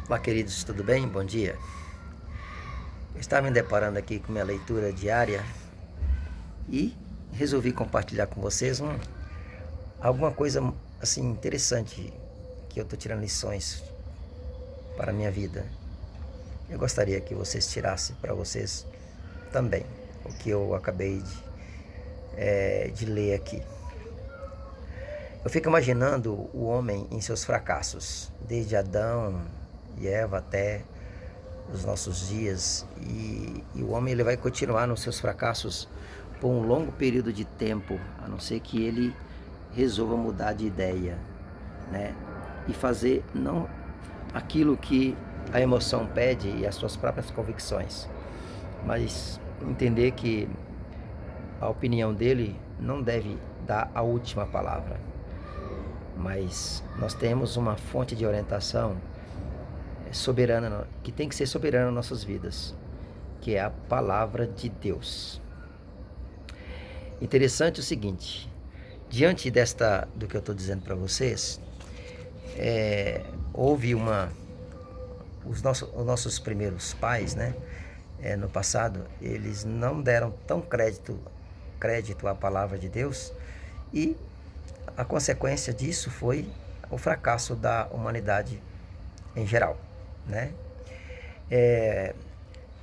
Olá, queridos, tudo bem? Bom dia. Eu estava me deparando aqui com minha leitura diária e resolvi compartilhar com vocês alguma coisa assim interessante que eu estou tirando lições para a minha vida. Eu gostaria que vocês tirassem para vocês também o que eu acabei de ler aqui. Eu fico imaginando o homem em seus fracassos, desde Adão e Eva até os nossos dias, e o homem ele vai continuar nos seus fracassos por um longo período de tempo, a não ser que ele resolva mudar de ideia, né? E fazer não aquilo que a emoção pede e as suas próprias convicções, mas entender que a opinião dele não deve dar a última palavra. Mas nós temos uma fonte de orientação soberana, que tem que ser soberana nas nossas vidas, que é a palavra de Deus. Interessante o seguinte, diante do que eu estou dizendo para vocês, houve os nossos primeiros pais, né, no passado, eles não deram tão crédito à palavra de Deus, e a consequência disso foi o fracasso da humanidade em geral, né?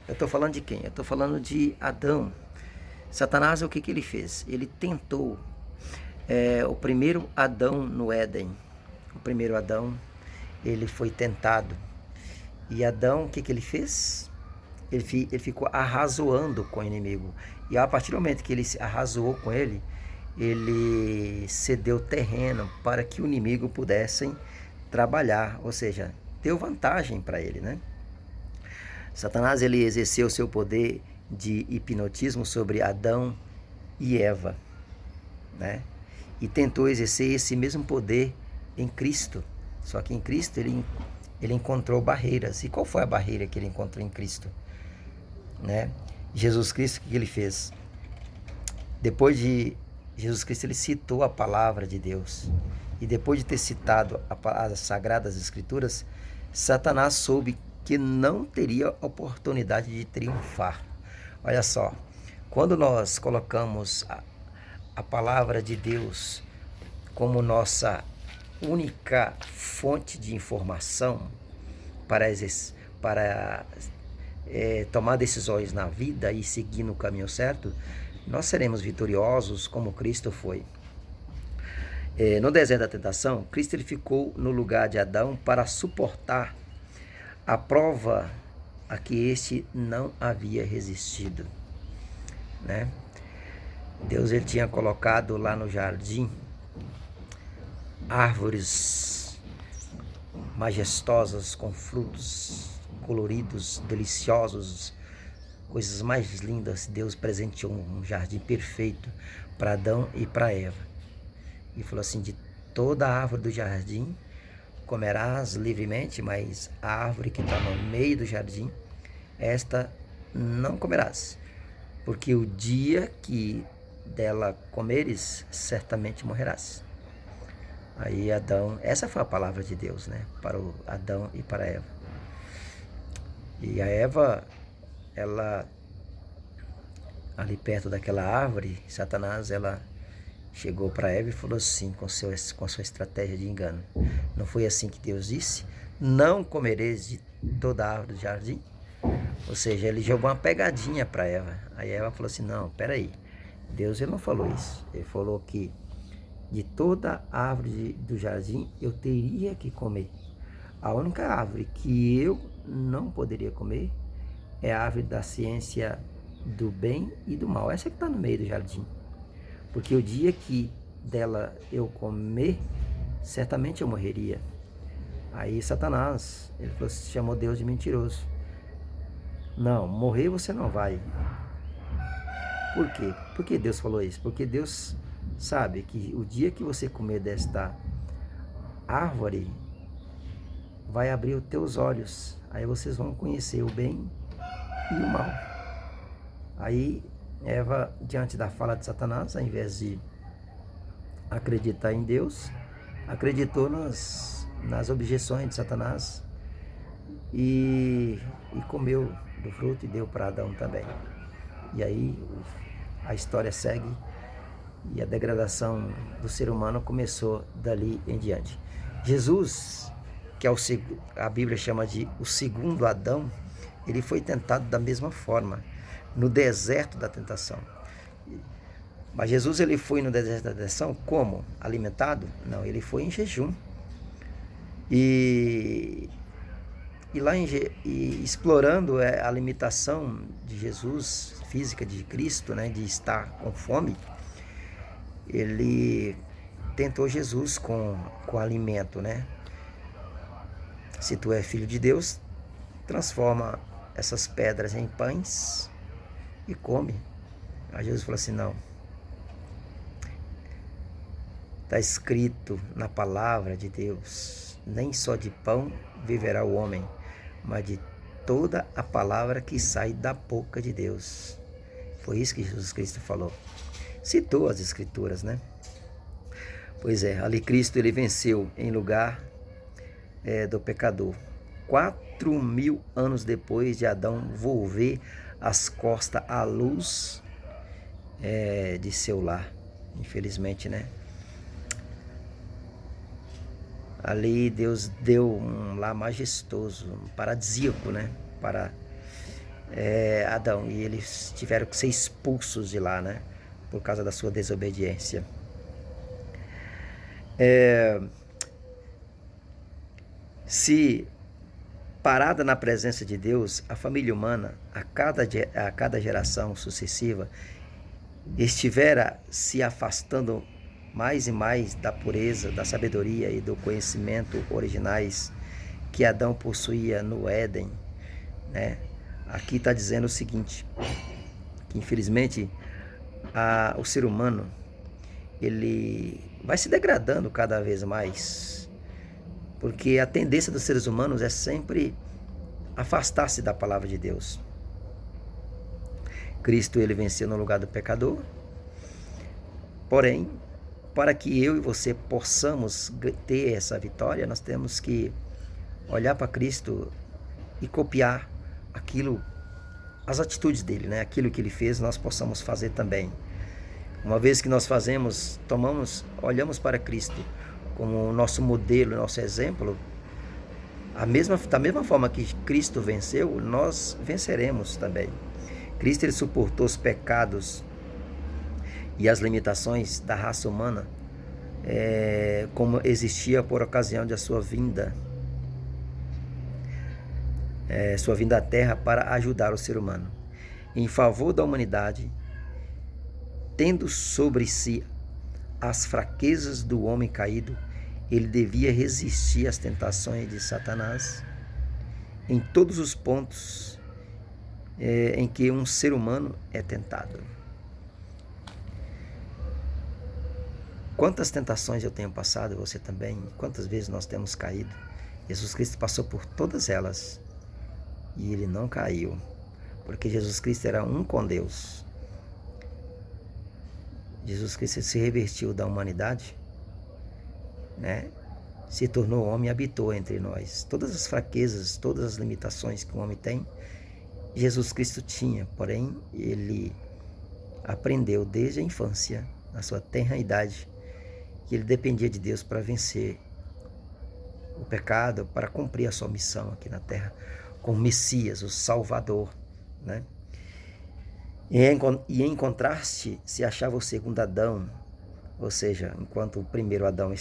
Eu estou falando de quem? Eu estou falando de Adão. Satanás, o que ele fez? Ele tentou o primeiro Adão no Éden. O primeiro Adão, ele foi tentado. E Adão, o que ele fez? Ele ficou arrazoando com o inimigo. E a partir do momento que ele se arrazoou com ele cedeu terreno para que o inimigo pudesse trabalhar, ou seja, deu vantagem para ele, né? Satanás, ele exerceu seu poder de hipnotismo sobre Adão e Eva, né? E tentou exercer esse mesmo poder em Cristo. Só que em Cristo ele encontrou barreiras. E qual foi a barreira que ele encontrou em Cristo, né? Jesus Cristo, o que ele fez? Depois de Jesus Cristo, ele citou a palavra de Deus. E depois de ter citado as Sagradas Escrituras, Satanás soube que não teria oportunidade de triunfar. Olha só, quando nós colocamos a palavra de Deus como nossa única fonte de informação para tomar decisões na vida e seguir no caminho certo, nós seremos vitoriosos como Cristo foi. No deserto da tentação, Cristo ele ficou no lugar de Adão para suportar a prova a que este não havia resistido, né? Deus ele tinha colocado lá no jardim árvores majestosas com frutos coloridos, deliciosos, coisas mais lindas. Deus presenteou um jardim perfeito para Adão e para Eva. E falou assim: de toda a árvore do jardim comerás livremente, mas a árvore que está no meio do jardim, esta não comerás, porque o dia que dela comeres, certamente morrerás. Aí Adão, essa foi a palavra de Deus, né, para o Adão e para a Eva. E a Eva, ela ali perto daquela árvore, Satanás, ela chegou para Eva e falou assim, com sua estratégia de engano: não foi assim que Deus disse? Não comereis de toda a árvore do jardim? Ou seja, ele jogou uma pegadinha para Eva. Aí Eva falou assim: não, peraí, Deus ele não falou isso. Ele falou que de toda a árvore do jardim eu teria que comer. A única árvore que eu não poderia comer é a árvore da ciência do bem e do mal. Essa que está no meio do jardim. Porque o dia que dela eu comer, certamente eu morreria. Aí Satanás, ele chamou Deus de mentiroso. Não, morrer você não vai. Por quê? Por que Deus falou isso? Porque Deus sabe que o dia que você comer desta árvore, vai abrir os teus olhos. Aí vocês vão conhecer o bem e o mal. Aí Eva, diante da fala de Satanás, ao invés de acreditar em Deus, acreditou nas objeções de Satanás e comeu do fruto e deu para Adão também. E aí a história segue e a degradação do ser humano começou dali em diante. Jesus, que é a Bíblia chama de o segundo Adão, ele foi tentado da mesma forma, no deserto da tentação. Mas Jesus ele foi no deserto da tentação como? Alimentado? Não, ele foi em jejum. E lá explorando a limitação de Jesus, física de Cristo, né, de estar com fome, ele tentou Jesus com alimento, né? Se tu é filho de Deus, transforma essas pedras em pães e come. Aí Jesus falou assim, não. Está escrito na palavra de Deus, nem só de pão viverá o homem, mas de toda a palavra que sai da boca de Deus. Foi isso que Jesus Cristo falou. Citou as escrituras, né? Pois é, ali Cristo ele venceu em lugar do pecador. 4.000 anos depois de Adão volver as costas à luz de seu lar. Infelizmente, né? Ali Deus deu um lar majestoso, um paradisíaco, né? Para Adão. E eles tiveram que ser expulsos de lá, né? Por causa da sua desobediência. Se parada na presença de Deus, a família humana, a cada geração sucessiva, estivera se afastando mais e mais da pureza, da sabedoria e do conhecimento originais que Adão possuía no Éden, né? Aqui está dizendo o seguinte, que infelizmente o ser humano ele vai se degradando cada vez mais, porque a tendência dos seres humanos é sempre afastar-se da palavra de Deus. Cristo ele venceu no lugar do pecador, porém, para que eu e você possamos ter essa vitória, nós temos que olhar para Cristo e copiar aquilo, as atitudes dele, né? Aquilo que ele fez, nós possamos fazer também. Uma vez que nós fazemos, olhamos para Cristo como o nosso modelo, nosso exemplo, da mesma forma que Cristo venceu, nós venceremos também. Cristo ele suportou os pecados e as limitações da raça humana, como existia por ocasião de sua vinda à Terra para ajudar o ser humano. Em favor da humanidade, tendo sobre si as fraquezas do homem caído, ele devia resistir às tentações de Satanás em todos os pontos em que um ser humano é tentado. Quantas tentações eu tenho passado, você também, quantas vezes nós temos caído. Jesus Cristo passou por todas elas e ele não caiu, porque Jesus Cristo era um com Deus. Jesus Cristo se revestiu da humanidade, né? Se tornou homem e habitou entre nós. Todas as fraquezas, todas as limitações que o homem tem, Jesus Cristo tinha, porém ele aprendeu desde a infância, na sua tenra idade, que ele dependia de Deus para vencer o pecado, para cumprir a sua missão aqui na terra, como Messias, o Salvador, né? E em contraste, se achava o segundo Adão, ou seja, enquanto o primeiro Adão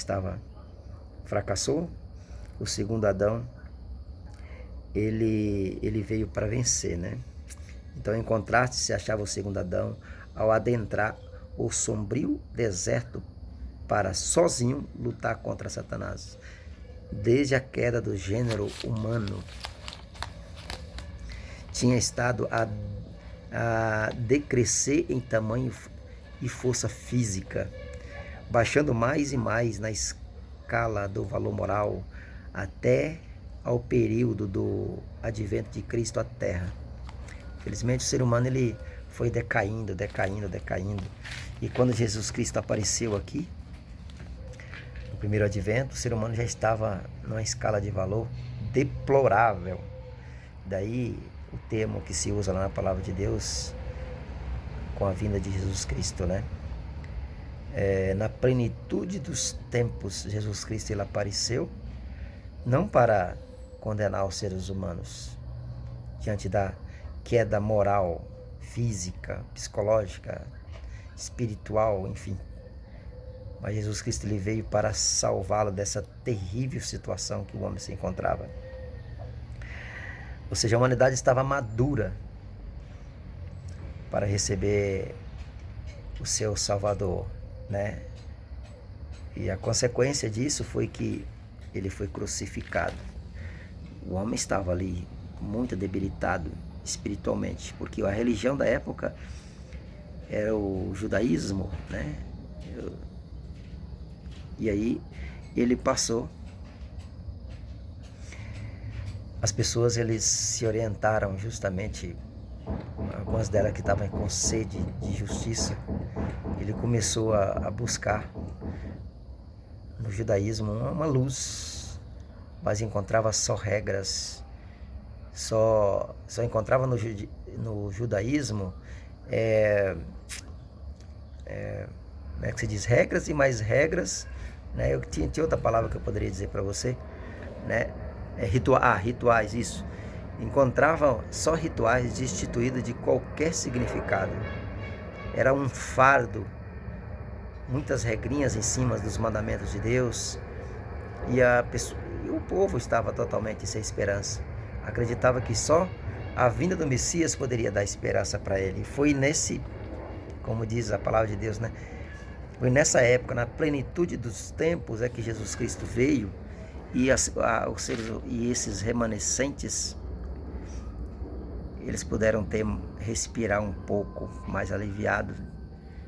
fracassou, o segundo Adão, ele veio para vencer, né? Então, em contraste, se achava o segundo Adão ao adentrar o sombrio deserto para sozinho lutar contra Satanás. Desde a queda do gênero humano, tinha estado a decrescer em tamanho e força física, baixando mais e mais na escala do valor moral, até ao período do advento de Cristo à Terra. Infelizmente, o ser humano ele foi decaindo. E quando Jesus Cristo apareceu aqui, no primeiro advento, o ser humano já estava numa escala de valor deplorável. Daí o termo que se usa lá na palavra de Deus com a vinda de Jesus Cristo, né? Na plenitude dos tempos, Jesus Cristo ele apareceu não para condenar os seres humanos diante da queda moral, física, psicológica, espiritual, enfim. Mas Jesus Cristo ele veio para salvá-lo dessa terrível situação que o homem se encontrava. Ou seja, a humanidade estava madura para receber o seu Salvador, né? E a consequência disso foi que ele foi crucificado. O homem estava ali muito debilitado espiritualmente, porque a religião da época era o judaísmo, né? E aí ele passou. As pessoas eles se orientaram justamente, algumas delas que estavam com sede de justiça, ele começou a buscar no judaísmo uma luz, mas encontrava só regras, só encontrava no judaísmo como é que se diz? Regras e mais regras, né? Eu tinha outra palavra que eu poderia dizer para você, né? Rituais, isso. Encontravam só rituais destituídos de qualquer significado. Era um fardo, muitas regrinhas em cima dos mandamentos de Deus, e o povo estava totalmente sem esperança. Acreditava que só a vinda do Messias poderia dar esperança para ele. E foi nesse, como diz a palavra de Deus, né? Foi nessa época, na plenitude dos tempos, é que Jesus Cristo veio e esses remanescentes, eles puderam respirar um pouco mais aliviado.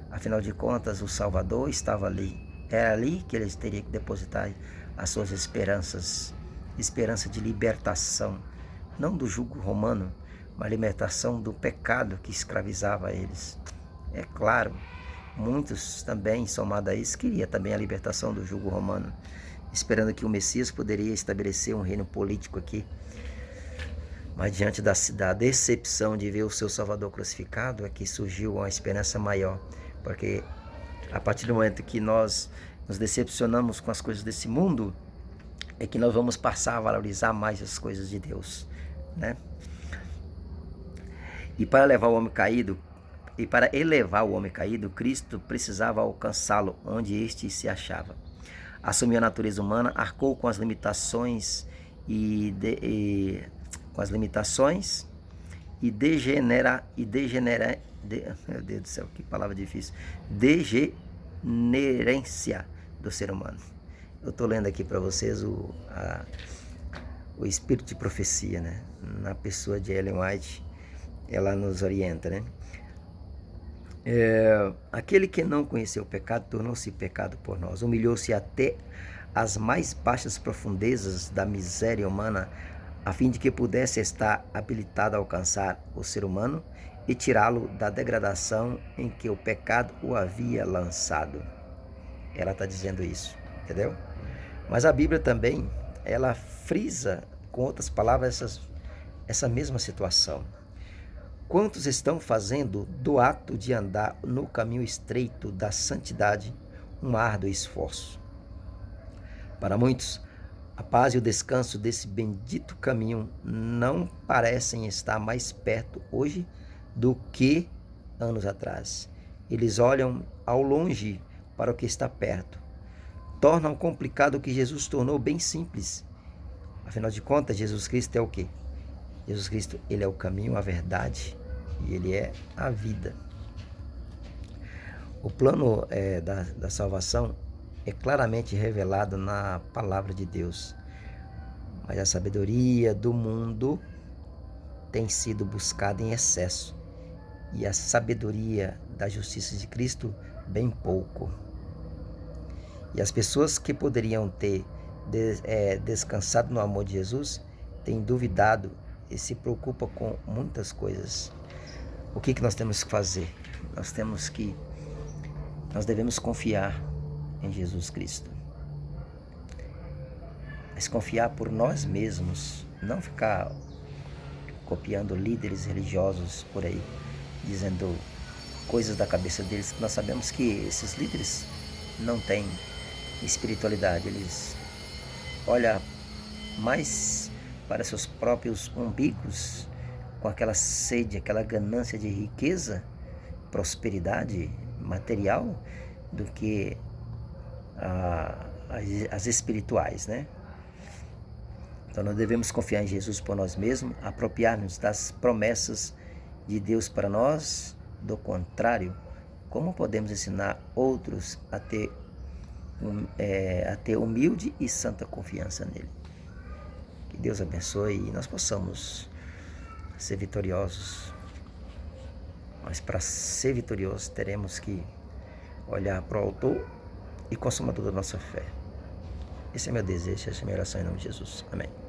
Afinal de contas, o Salvador estava ali. Era ali que eles teriam que depositar as suas esperanças. Esperança de libertação, não do jugo romano, mas libertação do pecado que escravizava eles. É claro, muitos também, somado a isso, queriam também a libertação do jugo romano, esperando que o Messias poderia estabelecer um reino político aqui. Mas diante da decepção de ver o seu Salvador crucificado, é que surgiu uma esperança maior. Porque a partir do momento que nós nos decepcionamos com as coisas desse mundo, é que nós vamos passar a valorizar mais as coisas de Deus, né? E para elevar o homem caído, Cristo precisava alcançá-lo onde este se achava. Assumiu a natureza humana, arcou com as limitações meu Deus do céu, que palavra difícil. Degenerência do ser humano. Eu estou lendo aqui para vocês o espírito de profecia, né? Na pessoa de Ellen White, ela nos orienta, né? Aquele que não conheceu o pecado tornou-se pecado por nós, humilhou-se até as mais baixas profundezas da miséria humana, a fim de que pudesse estar habilitado a alcançar o ser humano e tirá-lo da degradação em que o pecado o havia lançado. Ela está dizendo isso, entendeu? Mas a Bíblia também, ela frisa, com outras palavras, essa mesma situação. Quantos estão fazendo do ato de andar no caminho estreito da santidade um árduo esforço? Para muitos, a paz e o descanso desse bendito caminho não parecem estar mais perto hoje do que anos atrás. Eles olham ao longe para o que está perto. Tornam complicado o que Jesus tornou bem simples. Afinal de contas, Jesus Cristo é o quê? Jesus Cristo, ele é o caminho, a verdade e ele é a vida. O plano da salvação é claramente revelado na palavra de Deus, mas a sabedoria do mundo tem sido buscada em excesso e a sabedoria da justiça de Cristo bem pouco. E as pessoas que poderiam ter descansado no amor de Jesus têm duvidado e se preocupam com muitas coisas. O que nós temos que fazer? Nós devemos confiar em Jesus Cristo. mas confiar por nós mesmos, não ficar copiando líderes religiosos por aí, dizendo coisas da cabeça deles, que nós sabemos que esses líderes não têm espiritualidade, eles olham mais para seus próprios umbigos, com aquela sede, aquela ganância de riqueza, prosperidade material, do que as espirituais, né? Então nós devemos confiar em Jesus por nós mesmos, apropriar-nos das promessas de Deus para nós. Do contrário, como podemos ensinar outros a ter humilde e santa confiança nele? Que Deus abençoe e nós possamos ser vitoriosos. Mas para ser vitoriosos teremos que olhar para o autor e consumador da nossa fé. Esse é meu desejo, essa é a minha oração em nome de Jesus. Amém.